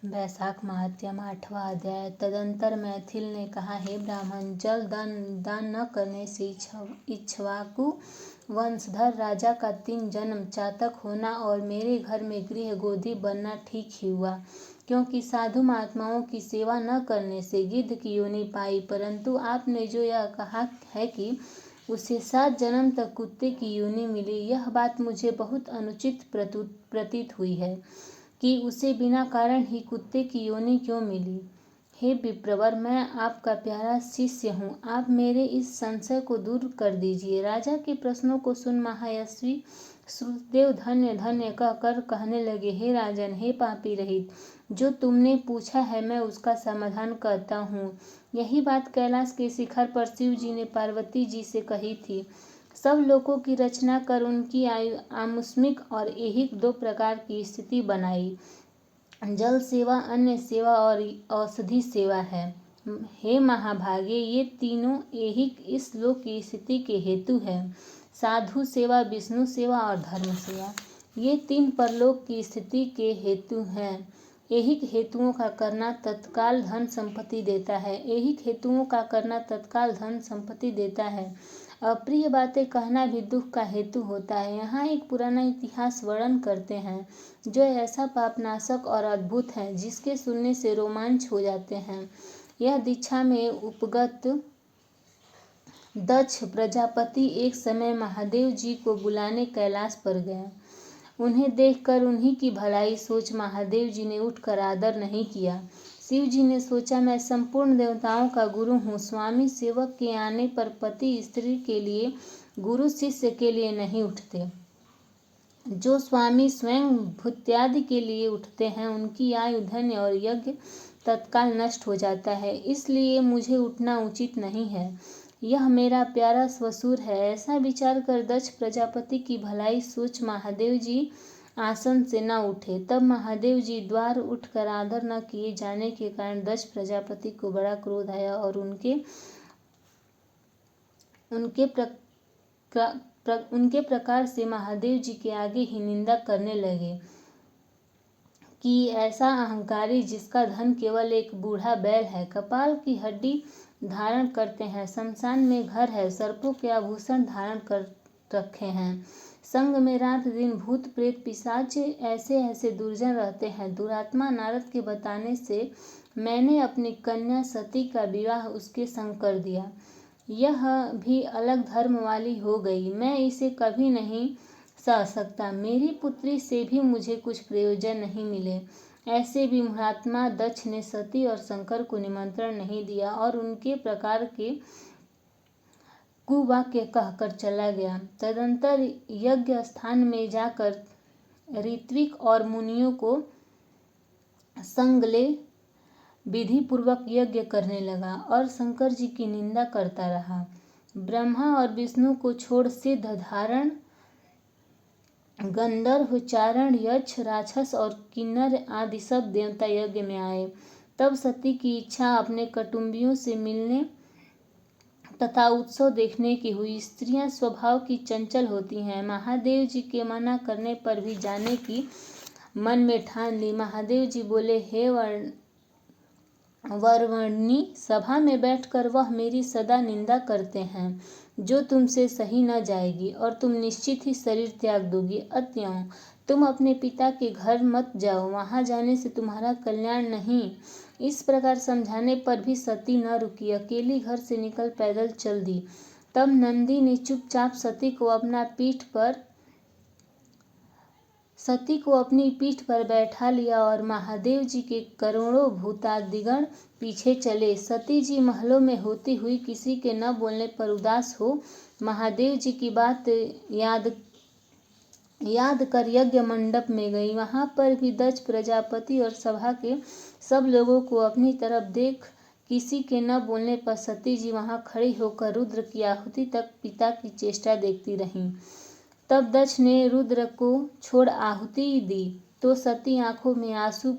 वैशाख महात्म्य 8वां अध्याय। तदंतर मैथिल ने कहा, हे ब्राह्मण, जल दान न करने से इक्ष्वाकु वंशधर राजा का 3 जन्म चातक होना और मेरे घर में गृह गोधी बनना ठीक ही हुआ, क्योंकि साधु महात्माओं की सेवा न करने से गिद्ध की योनि पाई। परंतु आपने जो यह कहा है कि उसे 7 जन्म तक कुत्ते की योनि मिली, यह बात मुझे बहुत अनुचित प्रतीत हुई है कि उसे बिना कारण ही कुत्ते की योनि क्यों मिली। हे विप्रवर, मैं आपका प्यारा शिष्य हूँ, आप मेरे इस संशय को दूर कर दीजिए। राजा के प्रश्नों को सुन महायशस्वी श्रुतदेव धन्य धन्य कहकर कहने लगे, हे राजन, हे पापी रहित, जो तुमने पूछा है मैं उसका समाधान करता हूँ। यही बात कैलाश के शिखर पर शिव जी ने पार्वती जी से कही थी। सब लोगों की रचना कर उनकी आमुष्मिक और ऐहिक 2 प्रकार की स्थिति बनाई, जल सेवा, अन्न सेवा और औषधि सेवा है। हे महाभागे, ये तीनों ऐहिक इस लोक की स्थिति के हेतु है। साधु सेवा, विष्णु सेवा और धर्म सेवा, ये 3 परलोक की स्थिति के हेतु हैं। ऐहिक हेतुओं का करना तत्काल धन संपत्ति देता है। ऐहिक हेतुओं का करना तत्काल धन संपत्ति देता है। अप्रिय बातें कहना भी दुख का हेतु होता है। यहाँ एक पुराना इतिहास वर्णन करते हैं जो ऐसा पापनाशक और अद्भुत है जिसके सुनने से रोमांच हो जाते हैं। यह दीक्षा में उपगत दक्ष प्रजापति एक समय महादेव जी को बुलाने कैलाश पर गए। उन्हें देखकर उन्हीं की भलाई सोच महादेव जी ने उठकर आदर नहीं किया। शिव जी ने सोचा, मैं संपूर्ण देवताओं का गुरु हूँ। स्वामी सेवक के आने पर पति स्त्री के लिए, गुरु शिष्य के लिए नहीं उठते। जो स्वामी स्वयं भृत्यादि के लिए उठते हैं उनकी आयु, धन्य और यज्ञ तत्काल नष्ट हो जाता है। इसलिए मुझे उठना उचित नहीं है। यह मेरा प्यारा ससुर है। ऐसा विचार कर दक्ष प्रजापति की भलाई सोच महादेव जी आसन से न उठे। तब महादेव जी द्वार उठकर आदर न किए जाने के कारण दक्ष प्रजापति को बड़ा क्रोध आया और उनके प्रकार से महादेव जी के आगे ही निंदा करने लगे कि ऐसा अहंकारी जिसका धन केवल एक बूढ़ा बैल है, कपाल की हड्डी धारण करते हैं, शमशान में घर है, सर्पों के आभूषण धारण कर रखे हैं, संग में रात दिन भूत प्रेत पिशाच ऐसे ऐसे दुर्जन रहते हैं। दुरात्मा नारद के बताने से मैंने अपनी कन्या सती का विवाह उसके संग कर दिया। यह भी अलग धर्म वाली हो गई। मैं इसे कभी नहीं सह सकता। मेरी पुत्री से भी मुझे कुछ प्रयोजन नहीं मिले। ऐसे भी महात्मा दक्ष ने सती और शंकर को निमंत्रण नहीं दिया और उनके प्रकार के कुवाक्य कहकर चला गया। तदंतर यज्ञ स्थान में जाकर ऋत्विक और मुनियों को संग ले विधि पूर्वक यज्ञ करने लगा और शंकर जी की निंदा करता रहा। ब्रह्मा और विष्णु को छोड़ सिद्ध, धारण, गंधर्व, चारण, यक्ष, राक्षस और किन्नर आदि सब देवता यज्ञ में आए। तब सती की इच्छा अपने कुटुंबियों से मिलने तथा उत्सव देखने की हुई। स्त्रियां स्वभाव की चंचल होती हैं। महादेव जी के मना करने पर भी जाने की मन में ठान ली। महादेव जी बोले, हे वरवर्णी, सभा में बैठकर वह मेरी सदा निंदा करते हैं जो तुमसे सही न जाएगी और तुम निश्चित ही शरीर त्याग दोगी। अतएव तुम अपने पिता के घर मत जाओ, वहां जाने से तुम्हारा कल्याण नहीं। इस प्रकार समझाने पर भी सती न रुकी, अकेली घर से निकल पैदल चल दी। तब नंदी ने चुपचाप सती को अपनी पीठ पर बैठा लिया और महादेव जी के करोड़ों भूतादिगण पीछे चले। सती जी महलों में होती हुई किसी के न बोलने पर उदास हो महादेव जी की बात याद कर यज्ञ मंडप में गई। वहां पर भी दक्ष प्रजापति और सभा के सब लोगों को अपनी तरफ देख किसी के न बोलने पर सती जी वहां खड़ी होकर रुद्र की आहुति तक पिता की चेष्टा देखती रहीं। तब दक्ष ने रुद्र को छोड़ आहुति दी तो सती आंखों में आंसू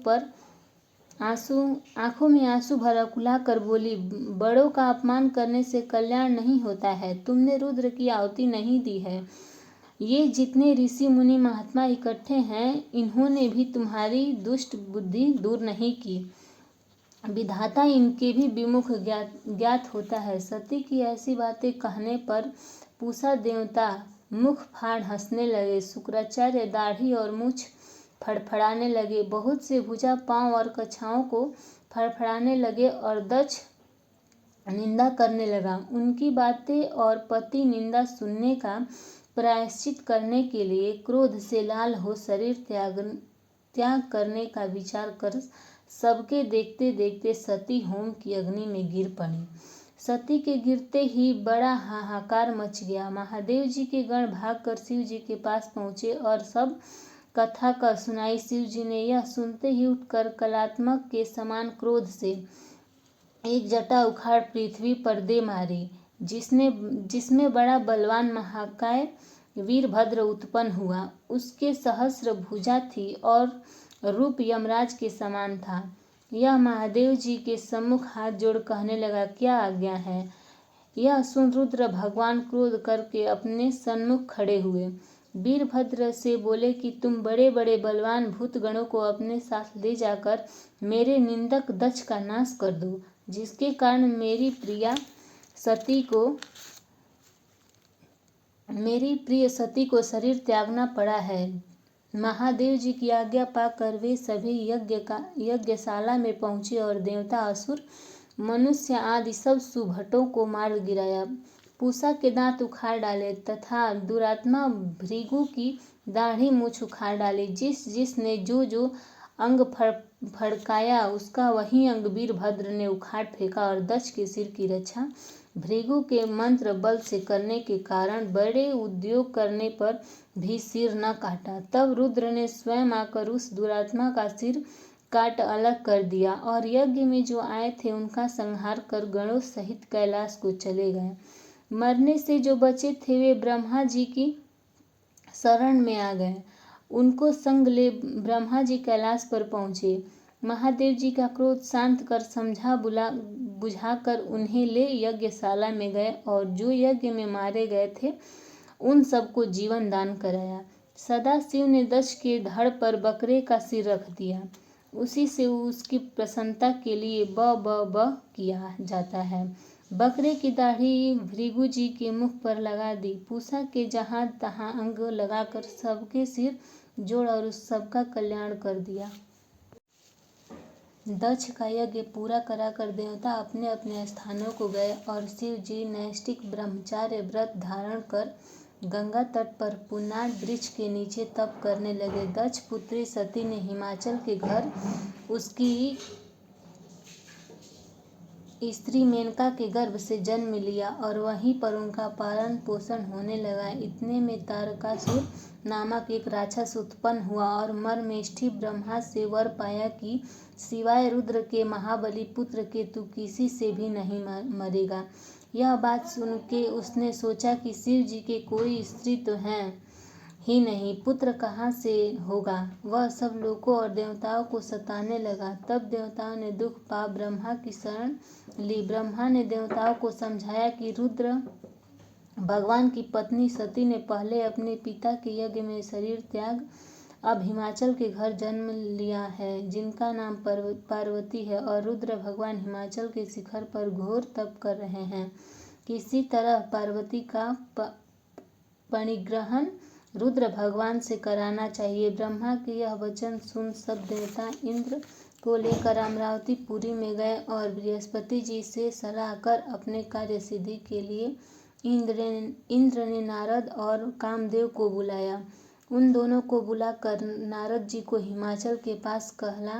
भर अकुला कर बोली, बड़ों का अपमान करने से कल्याण नहीं होता है। तुमने रुद्र की आहुति नहीं दी है, ये जितने ऋषि मुनि महात्मा इकट्ठे हैं, इन्होंने भी तुम्हारी दुष्ट बुद्धि दूर नहीं की। विधाता इनके भी विमुख ज्ञात होता है। सती की ऐसी बातें कहने पर पूषा देवता मुख फाड़ हंसने लगे। शुक्राचार्य दाढ़ी और मूछ फड़फड़ाने लगे। बहुत से भुजा, पांव और कछाओं को फड़फड़ाने लगे और दक्ष निंदा करने लगा। उनकी बातें और पति निंदा सुनने का प्रायश्चित करने के लिए क्रोध से लाल हो शरीर त्याग करने का विचार कर सबके देखते देखते सती होम की अग्नि में गिर पड़ी। सती के गिरते ही बड़ा हाहाकार मच गया। महादेव जी के गण भागकर शिव जी के पास पहुंचे और सब कथा का सुनाई। शिव जी ने यह सुनते ही उठकर कलात्मक के समान क्रोध से एक जटा उखाड़ पृथ्वी पर दे मारी, जिसमें बड़ा बलवान महाकाय वीरभद्र उत्पन्न हुआ। उसके सहस्र भुजा थी और रूप यमराज के समान था। यह महादेव जी के सम्मुख हाथ जोड़ कहने लगा, क्या आज्ञा है। यह सुन रुद्र भगवान क्रोध करके अपने सन्मुख खड़े हुए। वीरभद्र से बोले कि तुम बड़े बड़े बलवान भूतगणों को अपने साथ ले जाकर मेरे निंदक दक्ष का नाश कर दो, जिसके कारण मेरी प्रिय सती को शरीर त्यागना पड़ा है। महादेव जी की आज्ञा पाकर वे सभी यज्ञशाला में पहुंचे और देवता, असुर, मनुष्य आदि सब सुभटों को मार गिराया। पूषा के दांत उखाड़ डाले तथा दुरात्मा भृगु की दाढ़ी मूछ उखाड़ डाली। जिसने जो अंग फड़काया, उसका वही अंग वीरभद्र ने उखाड़ फेंका और दक्ष के सिर की रक्षा भृगु के मंत्र बल से करने के कारण बड़े उद्योग करने पर भी सिर न काटा। तब रुद्र ने स्वयं आकर उस दुरात्मा का सिर काट अलग कर दिया और यज्ञ में जो आए थे उनका संहार कर गणों सहित कैलाश को चले गए। मरने से जो बचे थे वे ब्रह्मा जी की शरण में आ गए। उनको संग ले ब्रह्मा जी कैलाश पर पहुंचे। महादेव जी का क्रोध शांत कर समझा बुझाकर उन्हें ले यज्ञशाला में गए और जो यज्ञ में मारे गए थे उन सबको जीवन दान कराया। सदाशिव ने दक्ष के धड़ पर बकरे का सिर रख दिया। उसी से उसकी प्रसन्नता के लिए ब किया जाता है। बकरे की दाढ़ी भृगु जी के मुख पर लगा दी। पूषा के जहाँ तहाँ अंग लगाकर सबके सिर जोड़ और उस सबका कल्याण कर दिया। दक्ष का यज्ञ पूरा कराकर देवता अपने अपने स्थानों को गए और शिव जी नैष्ठिक ब्रह्मचार्य व्रत धारण कर गंगा तट पर पुन्नाट वृक्ष के नीचे तप करने लगे। दक्ष पुत्री सती ने हिमाचल के घर उसकी स्त्री मेनका के गर्भ से जन्म लिया और वहीं पर उनका पालन पोषण होने लगा। इतने में तारकासुर नामक एक राक्षस उत्पन्न हुआ और मर्मेष्ठी ब्रह्मा से वर पाया कि सिवाय रुद्र के महाबली पुत्र के तू किसी से भी नहीं मरेगा। यह बात सुन के उसने सोचा कि शिव जी के कोई स्त्री तो हैं ही नहीं, पुत्र कहाँ से होगा। वह सब लोगों और देवताओं को सताने लगा। तब देवताओं ने दुख पा ब्रह्मा की शरण ली। ब्रह्मा ने देवताओं को समझाया कि रुद्र भगवान की पत्नी सती ने पहले अपने पिता के यज्ञ में शरीर त्याग अब हिमाचल के घर जन्म लिया है, जिनका नाम पार्वती है, और रुद्र भगवान हिमाचल के शिखर पर घोर तप कर रहे हैं। किसी तरह पार्वती का परिग्रहण रुद्र भगवान से कराना चाहिए। ब्रह्मा के यह वचन सुन सब देवता इंद्र को लेकर अमरावतीपुरी में गए और बृहस्पति जी से सलाह कर अपने कार्य सिद्धि के लिए इंद्र ने नारद और कामदेव को बुलाया। उन दोनों को बुलाकर नारद जी को हिमाचल के पास कहला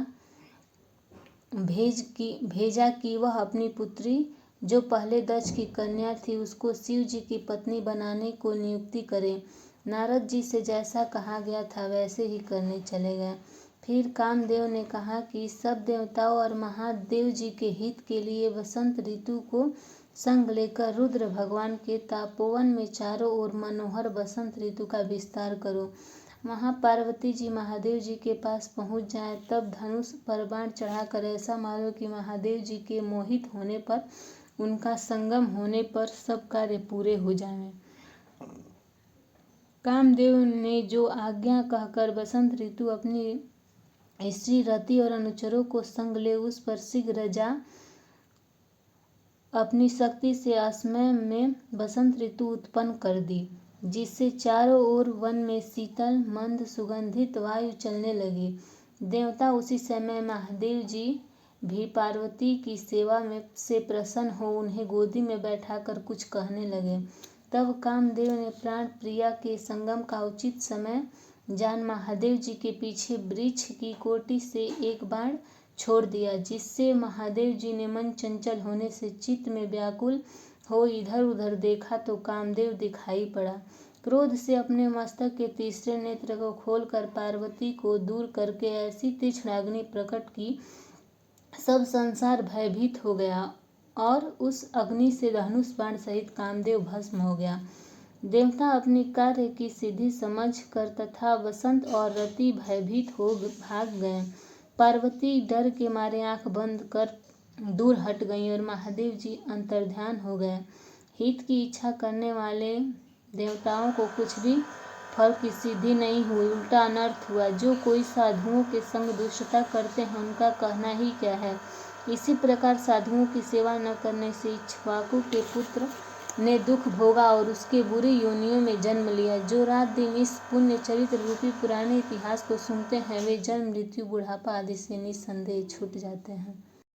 भेजा कि वह अपनी पुत्री जो पहले दक्ष की कन्या थी उसको शिव जी की पत्नी बनाने को नियुक्ति करे। नारद जी से जैसा कहा गया था वैसे ही करने चले गए। फिर कामदेव ने कहा कि सब देवताओं और महादेव जी के हित के लिए वसंत ऋतु को संग लेकर रुद्र भगवान के तपोवन में चारों ओर मनोहर वसंत ऋतु का विस्तार करो। वहाँ पार्वती जी महादेव जी के पास पहुँच जाएं, तब धनुष पर बाण चढ़ाकर ऐसा मारो कि महादेव जी के मोहित होने पर, उनका संगम होने पर सब कार्य पूरे हो जाएं। कामदेव ने जो आज्ञा कहकर बसंत ऋतु अपनी स्त्री रति और अनुचरों को संग ले उस पर शीघ्र जा अपनी शक्ति से असमय में बसंत ऋतु उत्पन्न कर दी, जिससे चारों ओर वन में शीतल मंद सुगंधित वायु चलने लगी। देवता उसी समय महादेव जी भी पार्वती की सेवा में से प्रसन्न हो उन्हें गोदी में बैठाकर कुछ कहने लगे। तब कामदेव ने प्राण प्रिया के संगम का उचित समय जान महादेव जी के पीछे वृक्ष की कोटि से एक बाण छोड़ दिया, जिससे महादेव जी ने मन चंचल होने से चित्त में व्याकुल हो इधर उधर देखा तो कामदेव दिखाई पड़ा। क्रोध से अपने मस्तक के तीसरे नेत्र को खोलकर पार्वती को दूर करके ऐसी तीक्ष्ण अग्नि प्रकट की सब संसार भयभीत हो गया और उस अग्नि से धनुष बाण सहित कामदेव भस्म हो गया। देवता अपनी कार्य की सिद्धि समझ कर तथा बसंत और रति भयभीत हो भाग गए। पार्वती डर के मारे आंख बंद कर दूर हट गईं और महादेव जी अंतर्ध्यान हो गए। हित की इच्छा करने वाले देवताओं को कुछ भी फल की सिद्धि नहीं हुई, उल्टा अनर्थ हुआ। जो कोई साधुओं के संग दुष्टता करते हैं उनका कहना ही क्या है। इसी प्रकार साधुओं की सेवा न करने से इक्ष्वाकु के पुत्र ने दुख भोगा और उसके बुरी योनियों में जन्म लिया। जो रात दिन इस पुण्य चरित्र रूपी पुराने इतिहास को सुनते हैं वे जन्म मृत्यु बुढ़ापा आदि से निस्संदेह छूट जाते हैं।